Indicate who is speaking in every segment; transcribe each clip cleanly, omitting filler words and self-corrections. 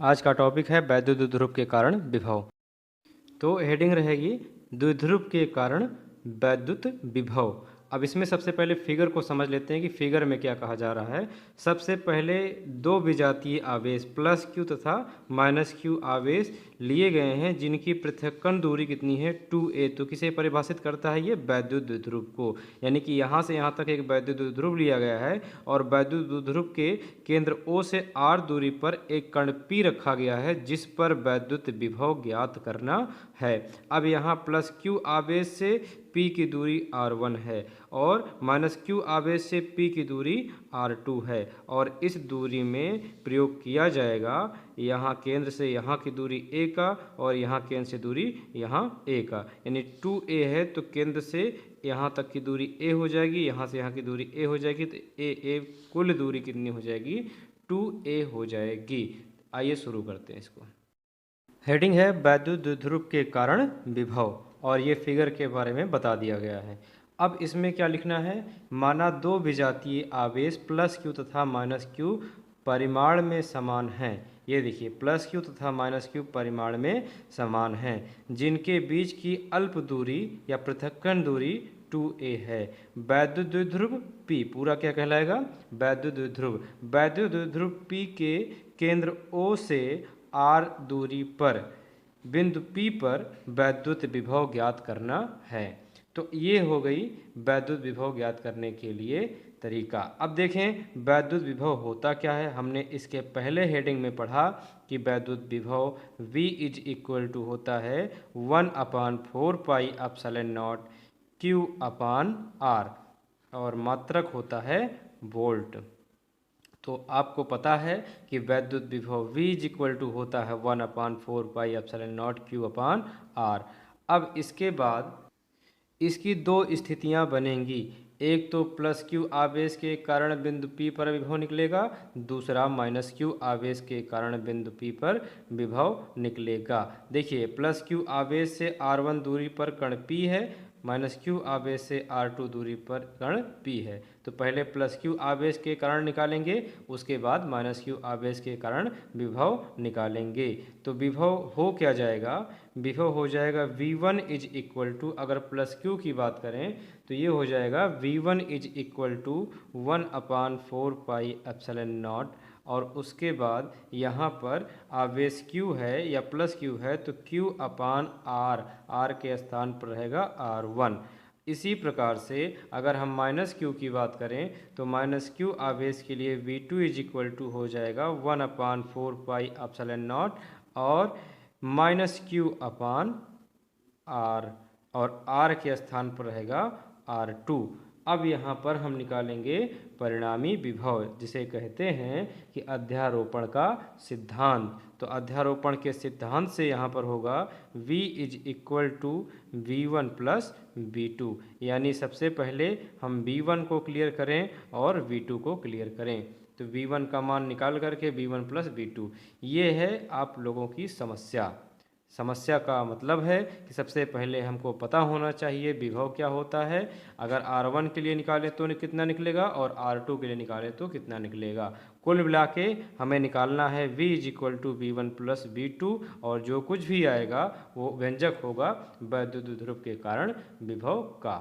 Speaker 1: आज का टॉपिक है वैद्युत द्विध्रुव के कारण विभव। तो हेडिंग रहेगी द्विध्रुव के कारण वैद्युत विभव। अब इसमें सबसे पहले फिगर को समझ लेते हैं कि फिगर में क्या कहा जा रहा है। सबसे पहले दो विजातीय आवेश प्लस क्यू तथा माइनस क्यू आवेश लिए गए हैं जिनकी पृथक्करण दूरी कितनी है 2a। तो किसे परिभाषित करता है ये वैद्युत द्विध्रुव को, यानी कि यहाँ से यहाँ तक एक वैद्युत द्विध्रुव लिया गया है और वैद्युत द्विध्रुव के केंद्र O से R दूरी पर एक कण P रखा गया है जिस पर वैद्युत विभव ज्ञात करना है। अब यहाँ प्लस Q आवेश से P की दूरी R1 है और माइनस Q आवेश से P की दूरी R2 है और इस दूरी में प्रयोग किया जाएगा यहाँ केंद्र से यहाँ की दूरी a का और यहाँ केंद्र से दूरी यहाँ a का, यानी 2a है तो केंद्र से यहाँ तक की दूरी a हो जाएगी, यहाँ से यहाँ की दूरी a हो जाएगी, तो a कुल दूरी कितनी हो जाएगी 2a हो जाएगी। आइए शुरू करते हैं इसको। हेडिंग है वैद्युत द्विध्रुव के कारण विभव और ये फिगर के बारे में बता दिया गया है। अब इसमें क्या लिखना है, माना दो विजातीय आवेश प्लस क्यू तथा माइनस क्यू परिमाण में समान हैं। ये देखिए प्लस क्यू तथा माइनस क्यू परिमाण में समान हैं जिनके बीच की अल्प दूरी या पृथक्करण दूरी 2a है। वैद्युत द्विध्रुव P पूरा क्या कहलाएगा, वैद्युत द्विध्रुव। वैद्युत द्विध्रुव P के केंद्र O से R दूरी पर बिंदु P पर वैद्युत विभव ज्ञात करना है। तो ये हो गई वैद्युत विभव ज्ञात करने के लिए तरीका। अब देखें वैद्युत विभव होता क्या है। हमने इसके पहले हेडिंग में पढ़ा कि वैद्युत विभव V इज इक्वल टू होता है 1/4 पाई एप्सिलॉन नॉट Q अपान R और मात्रक होता है वोल्ट। तो आपको पता है कि वैद्युत विभव V इज इक्वल टू होता है 1/4 पाई एप्सिलॉन नॉट Q अपान R। अब इसके बाद इसकी दो स्थितियां बनेंगी, एक तो प्लस Q आवेश के कारण बिंदु P पर विभव निकलेगा, दूसरा माइनस Q आवेश के कारण बिंदु P पर विभव निकलेगा। देखिए प्लस Q आवेश से R1 दूरी पर कण P है, माइनस Q आवेश से R2 दूरी पर कण P है। तो पहले प्लस Q आवेश के कारण निकालेंगे, उसके बाद माइनस Q आवेश के कारण विभव निकालेंगे। तो विभव हो क्या जाएगा, विभव हो जाएगा V1 इज इक्वल टू, अगर प्लस Q की बात करें तो ये हो जाएगा V1 is equal to 1/4 pi epsilon not और उसके बाद यहाँ पर आवेश Q है या प्लस Q है तो Q अपान R, R के स्थान पर रहेगा R1। इसी प्रकार से अगर हम माइनस Q की बात करें तो माइनस Q आवेश के लिए V2 इज इक्वल टू हो जाएगा 1/4 पाई एप्सिलॉन नॉट और माइनस Q अपान R और R के स्थान पर रहेगा R2। अब यहाँ पर हम निकालेंगे परिणामी विभव जिसे कहते हैं कि अध्यारोपण का सिद्धांत। तो अध्यारोपण के सिद्धांत से यहाँ पर होगा V is equal to V1 plus V2, यानी सबसे पहले हम V1 को क्लियर करें और V2 को क्लियर करें। तो V1 का मान निकाल करके V1 प्लस V2, ये है आप लोगों की समस्या। समस्या का मतलब है कि सबसे पहले हमको पता होना चाहिए विभव क्या होता है। अगर R1 के लिए निकालें तो कितना निकलेगा और R2 के लिए निकालें तो कितना निकलेगा। कुल मिला के हमें निकालना है V is equal to V1 plus V2 और जो कुछ भी आएगा वो व्यंजक होगा वैद्युत द्विध्रुव के कारण विभव का।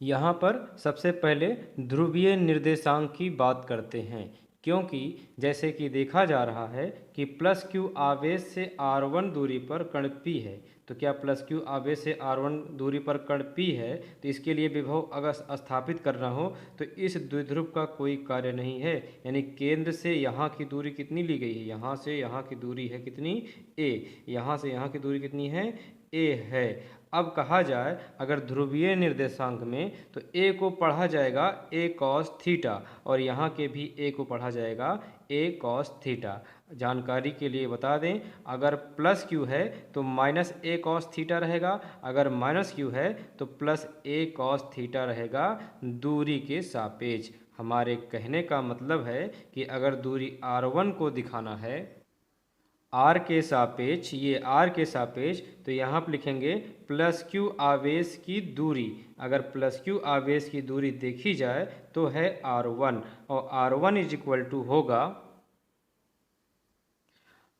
Speaker 1: यहाँ पर सबसे पहले ध्रुवीय निर्देशांक की बात करते हैं, क्योंकि जैसे कि देखा जा रहा है कि प्लस Q आवेश से R1 दूरी पर कण P है। तो क्या प्लस Q आवेश से R1 दूरी पर कण P है तो इसके लिए विभव अगर स्थापित करना हो तो इस द्विध्रुव का कोई कार्य नहीं है, यानी केंद्र से यहाँ की दूरी कितनी ली गई है, यहाँ से यहाँ की दूरी है कितनी a, यहाँ से यहाँ की दूरी कितनी है a है। अब कहा जाए अगर ध्रुवीय निर्देशांक में तो a को पढ़ा जाएगा a cos थीटा और यहाँ के भी a को पढ़ा जाएगा a cos थीटा। जानकारी के लिए बता दें, अगर प्लस Q है तो माइनस a cos थीटा रहेगा, अगर माइनस Q है तो प्लस a cos थीटा रहेगा दूरी के सापेक्ष। हमारे कहने का मतलब है कि अगर दूरी R1 को दिखाना है R के सापेक्ष, ये R के सापेक्ष, तो यहाँ पर लिखेंगे प्लस Q आवेश की दूरी। अगर प्लस Q आवेश की दूरी देखी जाए तो है R1 और R1 इज इक्वल टू होगा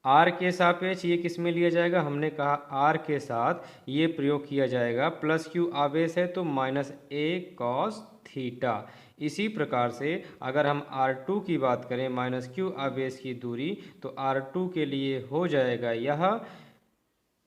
Speaker 1: आर के सापेक्ष ये किस में लिया जाएगा, हमने कहा आर के साथ ये प्रयोग किया जाएगा, प्लस क्यू आवेश है तो माइनस ए कॉस थीटा। इसी प्रकार से अगर हम R2 की बात करें माइनस क्यू आवेश की दूरी, तो R2 के लिए हो जाएगा यह,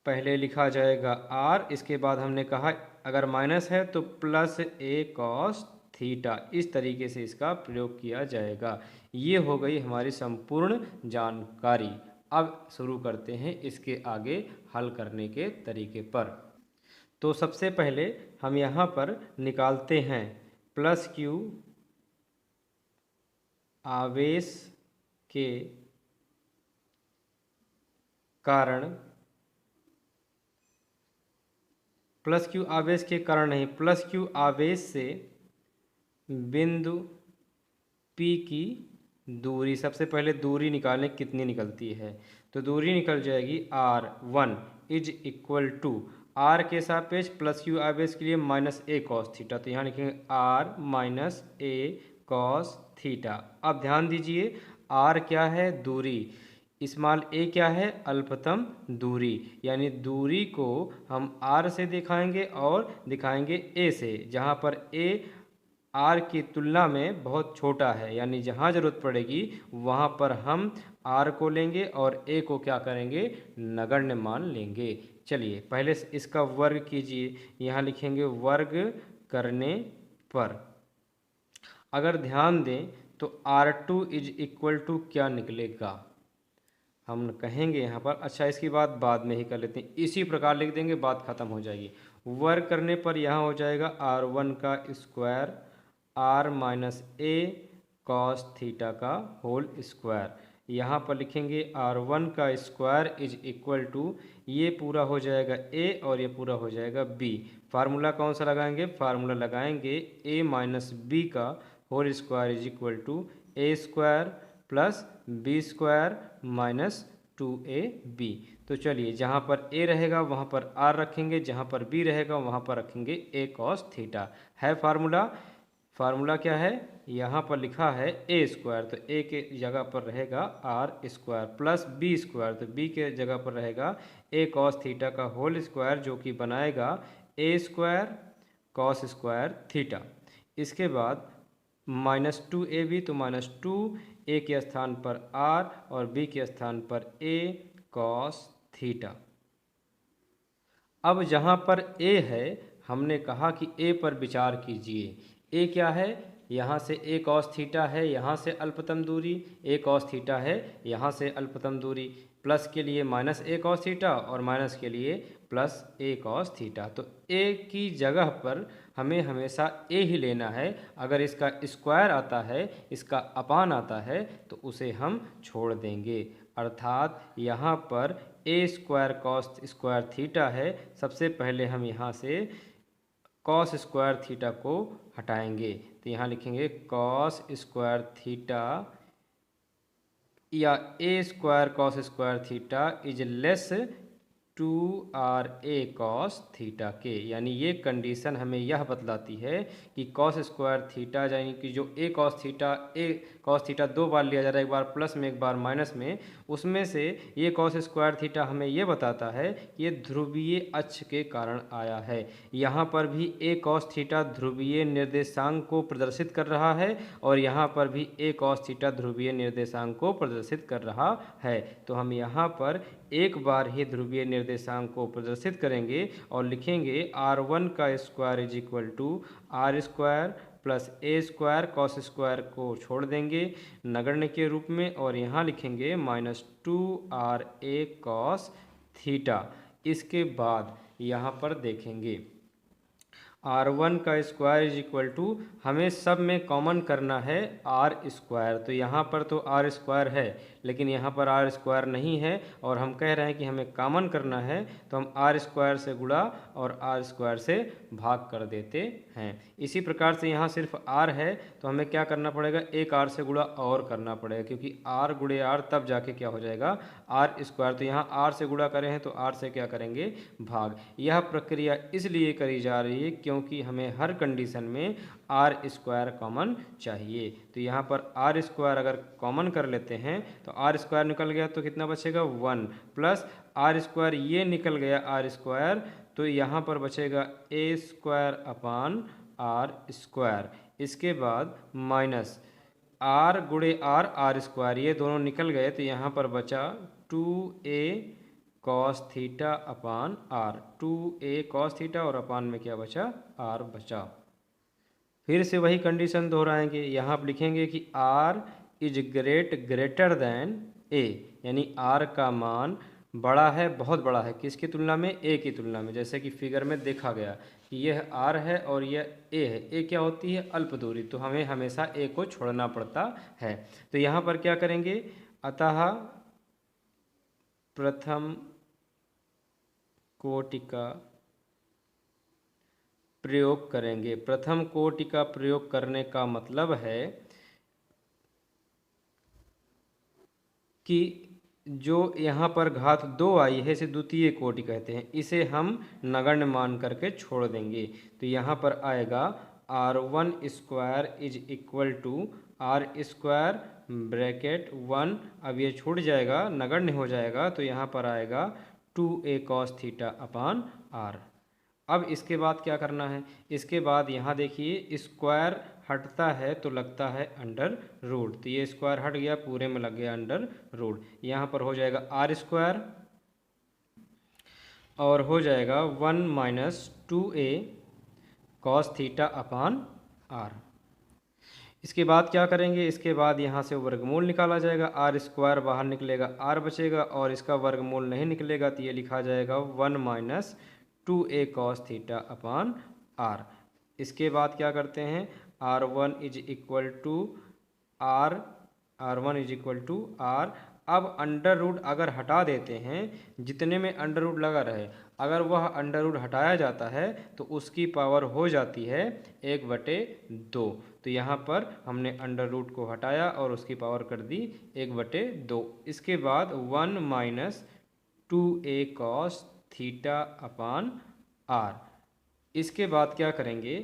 Speaker 1: पहले लिखा जाएगा R, इसके बाद हमने कहा अगर माइनस है तो प्लस ए कॉस थीटा। इस तरीके से इसका प्रयोग किया जाएगा। ये हो गई हमारी संपूर्ण जानकारी। अब शुरू करते हैं इसके आगे हल करने के तरीके पर। तो सबसे पहले हम यहाँ पर निकालते हैं प्लस क्यू आवेश के कारण, प्लस क्यू आवेश के कारण नहीं, प्लस क्यू आवेश से बिंदु P की दूरी। सबसे पहले दूरी निकालें कितनी निकलती है, तो दूरी निकल जाएगी R1 is equal to are के सापेक्ष प्लस क्यू आवेश के लिए माइनस ए कॉस थीटा। तो यहाँ लिखेंगे आर माइनस ए कॉस थीटा। अब ध्यान दीजिए, आर क्या है, दूरी, स्मॉल ए क्या है, अल्पतम दूरी। यानी दूरी को हम आर से दिखाएंगे और दिखाएंगे ए से, जहाँ पर ए आर की तुलना में बहुत छोटा है। यानी जहाँ ज़रूरत पड़ेगी वहाँ पर हम आर को लेंगे और ए को क्या करेंगे, नगण्य मान लेंगे। चलिए पहले इसका वर्ग कीजिए। यहाँ लिखेंगे वर्ग करने पर अगर ध्यान दें तो R2 इज इक्वल टू क्या निकलेगा, हम कहेंगे यहाँ पर। अच्छा इसकी बात बाद में ही कर लेते हैं, इसी प्रकार लिख देंगे, बात खत्म हो जाएगी। वर्ग करने पर यहाँ हो जाएगा R1 का स्क्वायर आर माइनस ए कॉस थीटा का होल स्क्वायर। यहाँ पर लिखेंगे R1 का स्क्वायर इज इक्वल टू, ये पूरा हो जाएगा a और ये पूरा हो जाएगा b। फार्मूला कौन सा लगाएंगे, फार्मूला लगाएंगे a माइनस बी का whole square is equal to A square plus B square minus 2ab। तो चलिए जहाँ पर a रहेगा वहाँ पर r रखेंगे, जहाँ पर b रहेगा वहाँ पर रखेंगे a cos थीटा। है फार्मूला, फार्मूला क्या है, यहाँ पर लिखा है ए स्क्वायर, तो ए के जगह पर रहेगा R square plus B square, तो बी के जगह पर रहेगा ए कॉस थीटा का होल स्क्वायर, जो कि बनाएगा A square cos square theta. इसके बाद माइनस 2ab, तो माइनस 2 ए के स्थान पर आर और बी के स्थान पर ए कॉस थीटा। अब जहाँ पर ए है हमने कहा कि ए पर विचार कीजिए। ए क्या है, यहाँ से ए कॉस थीटा है, यहाँ से अल्पतम दूरी, ए कॉस थीटा है, यहाँ से अल्पतम दूरी। प्लस के लिए माइनस ए कॉस थीटा और माइनस के लिए प्लस ए कॉस थीटा। तो ए की जगह पर हमें हमेशा ए ही लेना है। अगर इसका स्क्वायर आता है, इसका अपान आता है, तो उसे हम छोड़ देंगे। अर्थात यहाँ पर ए स्क्वायर कॉस स्क्वायर थीटा है, सबसे पहले हम यहाँ से कॉस स्क्वायर थीटा को हटाएंगे। तो यहाँ लिखेंगे कॉस स्क्वायर थीटा या A square cos square theta is less 2RA cos theta के। यानी ये कंडीशन हमें यह बतलाती है कि कॉस स्क्वायर थीटा, यानी कि जो ए कॉस थीटा दो बार लिया जा रहा है, एक बार प्लस में एक बार माइनस में, उसमें से ये कॉस स्क्वायर थीटा हमें ये बताता है कि ये ध्रुवीय अक्ष के कारण आया है। यहाँ पर भी ए कॉस थीटा ध्रुवीय निर्देशांक को प्रदर्शित कर रहा है और यहाँ पर भी ए कॉस थीटा ध्रुवीय निर्देशांक को प्रदर्शित कर रहा है। तो हम यहाँ पर एक बार ही ध्रुवीय निर्देशांक को प्रदर्शित करेंगे और लिखेंगे R1 का square is equal to R square plus A square cos square को छोड़ देंगे नगण्य के रूप में, और यहाँ लिखेंगे माइनस 2RA कॉस थीटा। इसके बाद यहाँ पर देखेंगे R1 का स्क्वायर इज इक्वल टू, हमें सब में कॉमन करना है आर स्क्वायर। तो यहाँ पर तो आर स्क्वायर है लेकिन यहाँ पर आर स्क्वायर नहीं है और हम कह रहे हैं कि हमें कॉमन करना है, तो हम आर स्क्वायर से गुणा और आर स्क्वायर से भाग कर देते हैं। इसी प्रकार से यहाँ सिर्फ आर है तो हमें क्या करना पड़ेगा, एक आर से गुणा और करना पड़ेगा, क्योंकि आर गुणे आर तब जाके क्या हो जाएगा आर स्क्वायर। तो यहाँ आर से गुणा करें हैं तो आर से क्या करेंगे, भाग। यह प्रक्रिया इसलिए करी जा रही है क्योंकि हमें हर कंडीशन में आर स्क्वायर कॉमन चाहिए। तो यहाँ पर आर स्क्वायर अगर कॉमन कर लेते हैं तो आर स्क्वायर निकल गया तो कितना बचेगा 1 प्लस आर स्क्वायर ये निकल गया आर स्क्वायर, तो यहाँ पर बचेगा A square upon are square. इसके बाद माइनस आर गुणे आर स्क्वायर ये दोनों निकल गए तो यहाँ पर बचा 2a cos theta upon R, 2a cos theta और अपान में क्या बचा आर बचा। फिर से वही कंडीशन दोहराएंगे, यहाँ आप लिखेंगे कि आर इज ग्रेटर दैन ए, यानी आर का मान बड़ा है, बहुत बड़ा है, किसकी तुलना में ए की तुलना में। जैसे कि फिगर में देखा गया कि यह आर है और यह ए है, ए क्या होती है अल्प दूरी, तो हमें हमेशा ए को छोड़ना पड़ता है। तो यहाँ पर क्या करेंगे, अतः प्रथम कोटि का प्रयोग करेंगे। प्रथम कोटि का प्रयोग करने का मतलब है कि जो यहाँ पर घात 2 आई है इसे द्वितीय कोटि कहते हैं, इसे हम नगण्य मान करके छोड़ देंगे। तो यहाँ पर आएगा r1 square is equal to R square bracket 1, अब ये छूट जाएगा नगण्य हो जाएगा तो यहाँ पर आएगा 2a cos theta upon are. अब इसके बाद क्या करना है, इसके बाद यहाँ देखिए स्क्वायर हटता है तो लगता है अंडर रूट, तो ये स्क्वायर हट गया पूरे में लग गया अंडर रूट। यहाँ पर हो जाएगा आर स्क्वायर और हो जाएगा 1 minus 2a cos theta upon are. इसके बाद क्या करेंगे, इसके बाद यहाँ से वर्गमूल निकाला जाएगा, आर स्क्वायर बाहर निकलेगा आर बचेगा और इसका वर्गमूल नहीं निकलेगा तो ये लिखा जाएगा 1 minus 2a cos theta upon are. इसके बाद क्या करते हैं, r1 is equal to r1 is equal to R. अब अंडर रूट अगर हटा देते हैं, जितने में अंडर रूट लगा रहे अगर वह अंडर रूट हटाया जाता है तो उसकी पावर हो जाती है 1/2। तो यहाँ पर हमने अंडर रूट को हटाया और उसकी पावर कर दी 1/2। इसके बाद 1 minus 2a cos theta upon are. इसके बाद क्या करेंगे,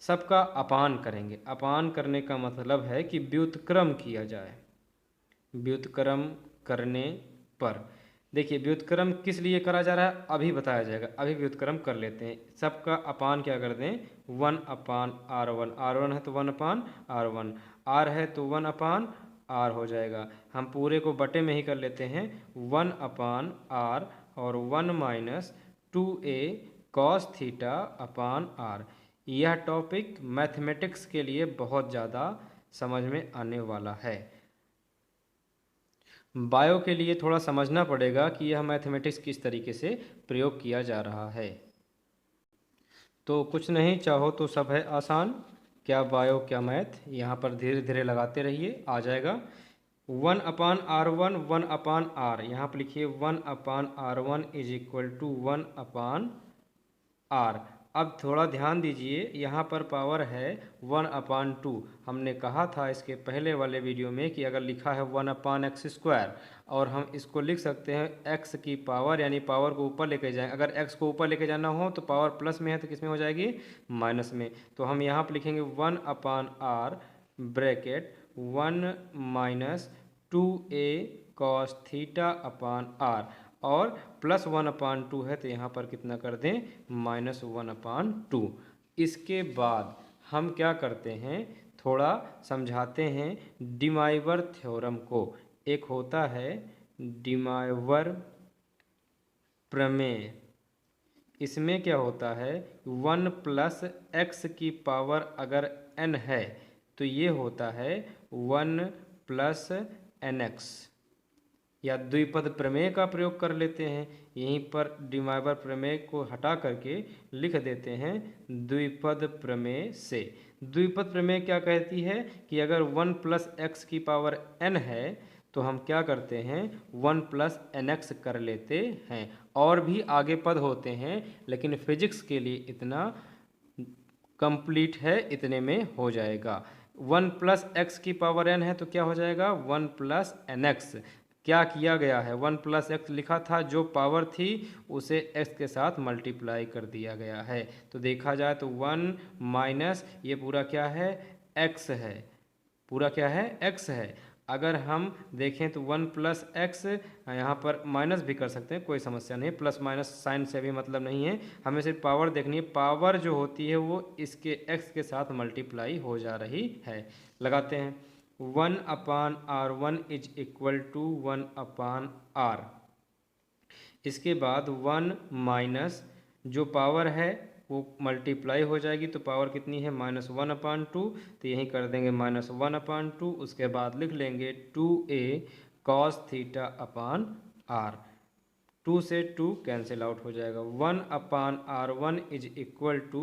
Speaker 1: सबका अपान करेंगे। अपान करने का मतलब है कि व्युत्क्रम किया जाए। व्युत्क्रम करने पर देखिए व्युत्क्रम किस लिए करा जा रहा है अभी बताया जाएगा, अभी व्युत्क्रम कर लेते हैं। सबका अपान क्या कर दें 1 अपान r1, r1 है तो 1 अपान r1, r है तो 1 अपान r हो जाएगा। हम पूरे को बटे में ही कर लेते हैं 1 अपान r और 1 minus 2a cos theta upon R. यह टॉपिक मैथमेटिक्स के लिए बहुत ज़्यादा समझ में आने वाला है। बायो के लिए थोड़ा समझना पड़ेगा कि यह मैथमेटिक्स किस तरीके से प्रयोग किया जा रहा है। तो कुछ नहीं, चाहो तो सब है आसान, क्या बायो क्या मैथ, यहाँ पर धीरे धीरे लगाते रहिए आ जाएगा। 1 अपान r1 1 अपान r, यहाँ पर लिखिए 1 upon r1 is equal to 1 upon r। अब थोड़ा ध्यान दीजिए, यहाँ पर पावर है 1 अपान 2। हमने कहा था इसके पहले वाले वीडियो में कि अगर लिखा है 1 अपान एक्स स्क्वायर और हम इसको लिख सकते हैं x की पावर, यानी पावर को ऊपर लेके जाएं। अगर x को ऊपर लेके जाना हो तो पावर प्लस में है तो किस में हो जाएगी माइनस में। तो हम यहाँ पर लिखेंगे 1 upon r bracket 1 minus 2a cos theta upon r और प्लस 1 अपान 2 है तो यहाँ पर कितना कर दें माइनस 1 अपान 2। इसके बाद हम क्या करते हैं, थोड़ा समझाते हैं डिमाइवर थ्योरम को। एक होता है डिमाइवर प्रमेय, इसमें क्या होता है 1 प्लस एक्स की पावर अगर n है तो ये होता है 1 प्लस nx, या द्विपद प्रमेय का प्रयोग कर लेते हैं। यहीं पर डिमाइवर प्रमेय को हटा करके लिख देते हैं द्विपद प्रमेय से। द्विपद प्रमेय क्या कहती है कि अगर 1 प्लस एक्स की पावर n है तो हम क्या करते हैं 1 प्लस nx कर लेते हैं। और भी आगे पद होते हैं लेकिन फिजिक्स के लिए इतना कंप्लीट है, इतने में हो जाएगा। 1 प्लस एक्स की पावर n है तो क्या हो जाएगा 1 प्लस nx। क्या किया गया है, 1 प्लस एक्स लिखा था, जो पावर थी उसे एक्स के साथ मल्टीप्लाई कर दिया गया है। तो देखा जाए तो 1 माइनस ये पूरा क्या है, एक्स है, पूरा क्या है, एक्स है। अगर हम देखें तो 1 प्लस एक्स, यहाँ पर माइनस भी कर सकते हैं, कोई समस्या नहीं, प्लस माइनस साइन से भी मतलब नहीं है, हमें सिर्फ पावर देखनी है। पावर जो होती है वो इसके एक्स के साथ मल्टीप्लाई हो जा रही है। लगाते हैं, 1/r1 is equal to 1/r। इसके बाद 1 माइनस जो पावर है वो मल्टीप्लाई हो जाएगी, तो पावर कितनी है, -1/2, तो यहीं कर देंगे -1/2। उसके बाद लिख लेंगे 2a cos theta upon r। 2 से 2 कैंसिल आउट हो जाएगा, 1/r1 is equal to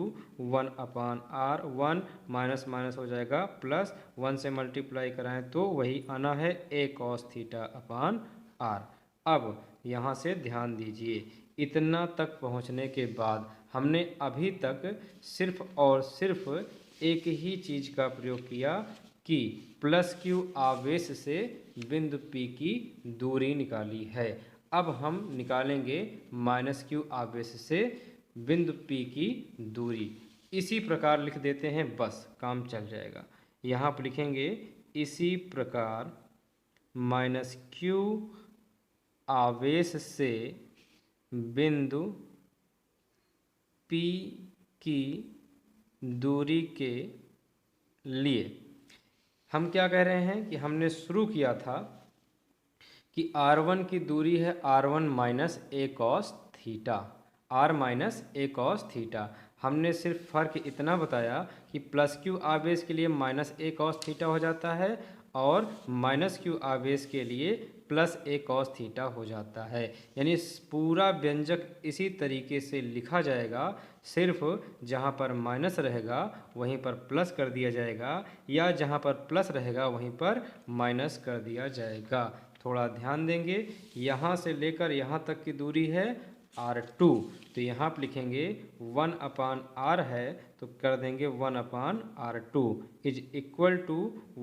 Speaker 1: 1/r। 1 minus minus हो जाएगा प्लस, 1 से मल्टीप्लाई कराएं तो वही आना है a cos theta upon r। अब यहाँ से ध्यान दीजिए, इतना तक पहुँचने के बाद हमने अभी तक सिर्फ और सिर्फ एक ही चीज़ का प्रयोग किया कि प्लस क्यू आवेश से बिंदु P की दूरी निकाली है। अब हम निकालेंगे माइनस क्यू आवेश से बिंदु P की दूरी। इसी प्रकार लिख देते हैं, बस काम चल जाएगा। यहाँ पर लिखेंगे इसी प्रकार माइनस क्यू आवेश से बिंदु P की दूरी के लिए हम क्या कह रहे हैं कि हमने शुरू किया था कि r1 की दूरी है r1 minus a cos theta, r minus a cos theta. हमने सिर्फ फ़र्क इतना बताया कि प्लस क्यू आवेश के लिए माइनस a cos थीटा हो जाता है और माइनस क्यू आवेश के लिए प्लस a cos थीटा हो जाता है। यानी पूरा व्यंजक इसी तरीके से लिखा जाएगा, सिर्फ जहाँ पर माइनस रहेगा वहीं पर प्लस कर दिया जाएगा, या जहाँ पर प्लस रहेगा वहीं पर माइनस कर दिया जाएगा। थोड़ा ध्यान देंगे, यहाँ से लेकर यहाँ तक की दूरी है r2, तो यहाँ पर लिखेंगे 1/r है, तो कर देंगे 1/r2 is equal to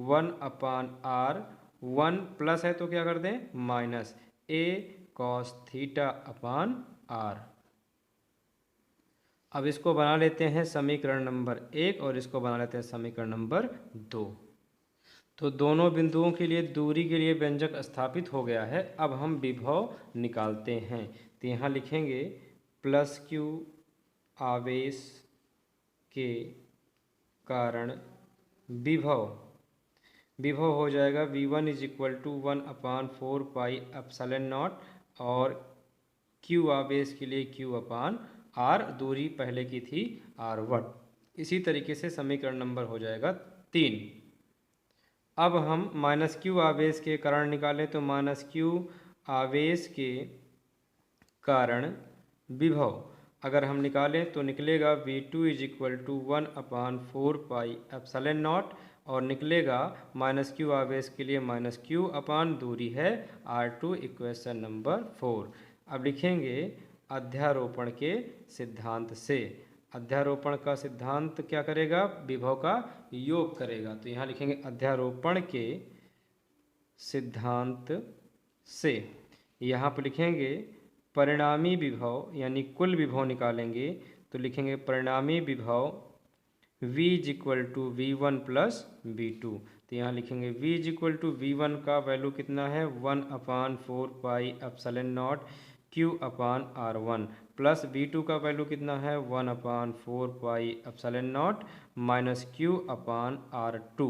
Speaker 1: 1/r। 1 plus है तो क्या कर दें, minus a cos theta upon r। अब इसको बना लेते हैं समीकरण नंबर 1 और इसको बना लेते हैं समीकरण नंबर 2। तो दोनों बिंदुओं के लिए दूरी के लिए व्यंजक स्थापित हो गया है। अब हम विभव निकालते हैं, तो यहाँ लिखेंगे प्लस क्यू आवेश के कारण विभव, विभव हो जाएगा v1 is equal to 1/4 pi epsilon not, और q आवेश के लिए q अपान r, दूरी पहले की थी r1। इसी तरीके से समीकरण नंबर हो जाएगा 3। अब हम माइनस क्यू आवेश के कारण निकालें, तो माइनस क्यू आवेश के कारण विभव अगर हम निकालें तो निकलेगा v2 is equal to 1/4 pi epsilon not, और निकलेगा माइनस क्यू आवेश के लिए माइनस क्यू अपान दूरी है r2, इक्वेशन नंबर 4। अब लिखेंगे अध्यारोपण के सिद्धांत से। अध्यारोपण का सिद्धांत क्या करेगा, विभव का योग करेगा, तो यहाँ लिखेंगे अध्यारोपण के सिद्धांत से। यहाँ पर लिखेंगे परिणामी विभव यानी कुल विभव निकालेंगे, तो लिखेंगे परिणामी विभव v is equal to v1 plus v2। तो यहाँ लिखेंगे v is equal to v1 का वैल्यू कितना है 1/4 pi epsilon naught q upon r1, plus v2 का वैल्यू कितना है 1/4 pi epsilon naught minus q upon r2।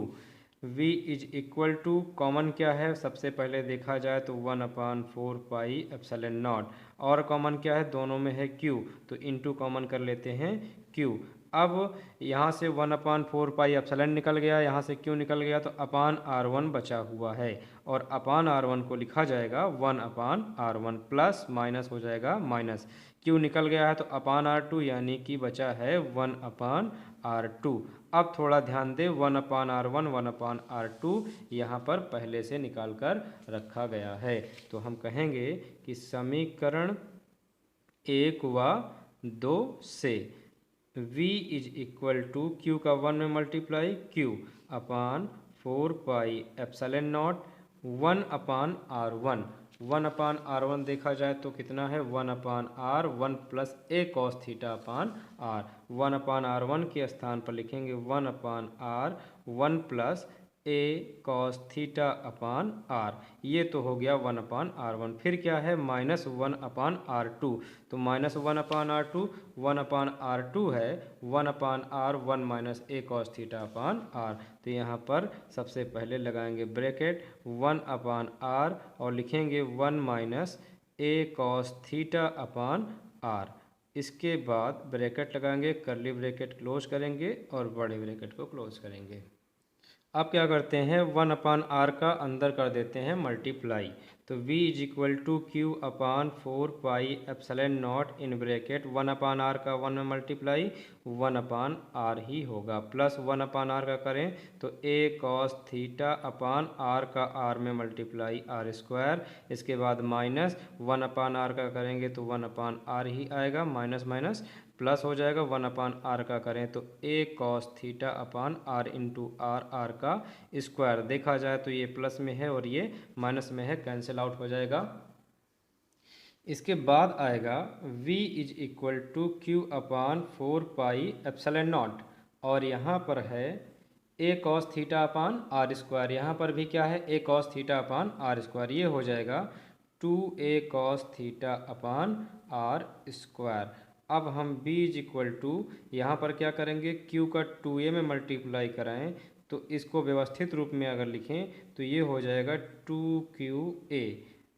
Speaker 1: v is equal to common क्या है, सबसे पहले देखा जाए तो 1/4 पाई एप्सिलॉन नॉट, और कॉमन क्या है, दोनों में है q, तो इनटू कॉमन कर लेते हैं q। अब यहाँ से 1/4 पाई एप्सिलॉन निकल गया, यहाँ से q निकल गया, तो अपान r1 बचा हुआ है, और अपान r1 को लिखा जाएगा 1/r1, प्लस माइनस हो जाएगा माइनस, q निकल गया है तो अपान r2, यानी कि बचा है 1/r2। अब थोड़ा ध्यान दें, 1/r1 1/r2 यहाँ पर पहले से निकाल कर रखा गया है, तो हम कहेंगे कि समीकरण 1 व 2 से v is equal to q का 1 में multiply q upon 4 pi epsilon naught 1/r1। 1/r1 देखा जाए तो कितना है 1/r 1 plus a cos theta upon r. 1/r1 के स्थान पर लिखेंगे 1/r 1 plus a cos theta upon r. ये तो हो गया 1/r1। फिर क्या है -1/r2। तो -1/r2 1/r2 है 1/r1 माइनस ए कॉस थीटा अपान आर। तो यहाँ पर सबसे पहले लगाएंगे ब्रैकेट 1/r और लिखेंगे 1 minus A cos theta upon are. इसके बाद ब्रैकेट लगाएंगे, कर्ली ब्रैकेट क्लोज करेंगे और बड़े ब्रैकेट को क्लोज करेंगे। अब क्या करते हैं 1/r का अंदर कर देते हैं मल्टीप्लाई। तो v is equal to q upon 4 pi epsilon naught in bracket 1/r का 1 में मल्टीप्लाई 1/r ही होगा, प्लस 1/r का करें तो a cos theta upon r का r में मल्टीप्लाई r स्क्वायर। इसके बाद माइनस 1/r का करेंगे तो 1/r ही आएगा, माइनस माइनस प्लस हो जाएगा। 1/r का करें तो a cos theta upon r into r, r का स्क्वायर। देखा जाए तो ये प्लस में है और ये माइनस में है, कैंसिल आउट हो जाएगा। इसके बाद आएगा v is equal to q upon 4 pi epsilon not और यहाँ पर है a cos theta upon are square. यहाँ पर भी क्या है a cos theta upon are square. ये हो जाएगा 2a cos theta upon are square. अब हम b इज इक्वल टू यहाँ पर क्या करेंगे q का 2a में मल्टीप्लाई कराएं तो इसको व्यवस्थित रूप में अगर लिखें तो ये हो जाएगा 2qa।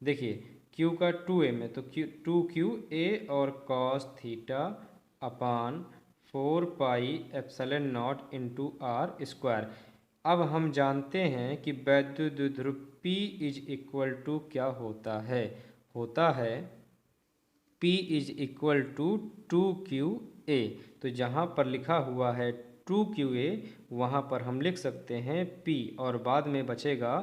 Speaker 1: देखिए q का 2a में तो 2qa और cos theta upon 4 pi epsilon naught into r square. अब हम जानते हैं कि वैद्युत द्विध्रुव P इज इक्वल टू क्या होता है P is equal to 2qa। तो जहाँ पर लिखा हुआ है 2qa वहाँ पर हम लिख सकते हैं P और बाद में बचेगा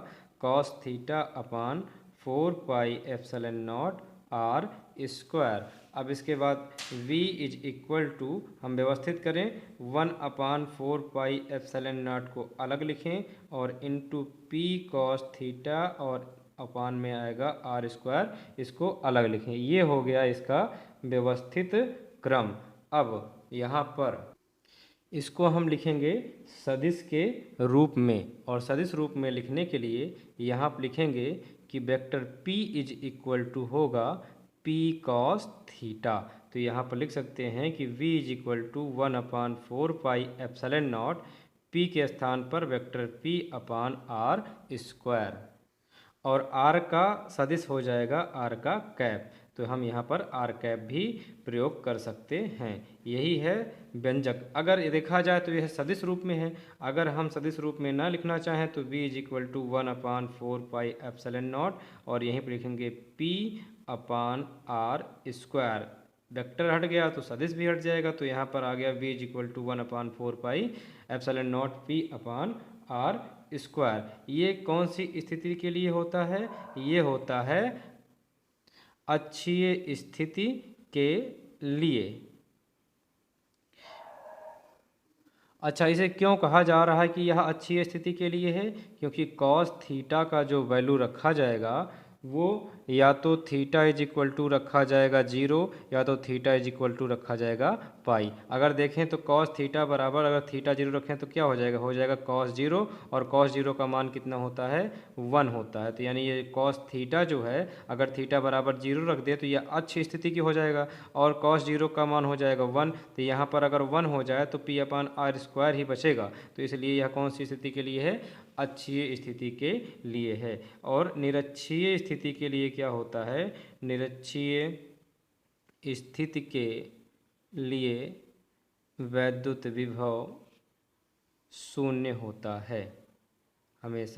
Speaker 1: cos theta upon 4 pi epsilon naught r square. अब इसके बाद v इज इक्वल टू हम व्यवस्थित करें 1/4 पाई एप्सिलॉन नॉट को अलग लिखें और इंटू P cos थीटा और अपान में आएगा आर स्क्वायर, इसको अलग लिखें। ये हो गया इसका व्यवस्थित क्रम। अब यहाँ पर इसको हम लिखेंगे सदिश के रूप में और सदिश रूप में लिखने के लिए यहाँ पर लिखेंगे कि vector P is equal to होगा P cos थीटा। तो यहाँ पर लिख सकते हैं कि v is equal to 1/4 pi epsilon naught P के स्थान पर vector P upon are square और r का सदिश हो जाएगा r का कैप। तो हम यहाँ पर r कैप भी प्रयोग कर सकते हैं। यही है व्यंजक। अगर ये देखा जाए तो यह सदिश रूप में है। अगर हम सदिश रूप में ना लिखना चाहें तो v is equal to 1/4 pi epsilon not और यहीं पर लिखेंगे p upon are square. Vector हट गया तो सदिश भी हट जाएगा। तो यहाँ पर आ गया v is equal to 1/4 pi epsilon naught p upon are square. ये कौन सी स्थिति के लिए होता है? ये होता है अक्षीय स्थिति के लिए। अच्छा, इसे क्यों कहा जा रहा है कि यह अक्षीय स्थिति के लिए है? क्योंकि cos थीटा का जो वैल्यू रखा जाएगा वो या तो थीटा इज इक्वल टू रखा जाएगा 0 या तो थीटा इज इक्वल टू रखा जाएगा पाई। अगर देखें तो cos थीटा बराबर अगर थीटा 0 रखें तो क्या हो जाएगा cos 0 और cos 0 का मान कितना होता है 1 होता है। तो यानी ये cos थीटा जो है अगर थीटा बराबर 0 रख दे तो यह अक्षीय स्थिति की हो जाएगा और cos 0 का मान हो जाएगा 1। तो यहाँ पर अगर 1 हो जाए तो p अपान आर स्क्वायर ही बचेगा। तो इसलिए यह कौन सी स्थिति के लिए है? अक्षीय स्थिति के लिए है। और निरक्षीय स्थिति के लिए क्या होता है? निरक्षीय स्थिति के लिए वैद्युत विभव शून्य होता है हमेशा।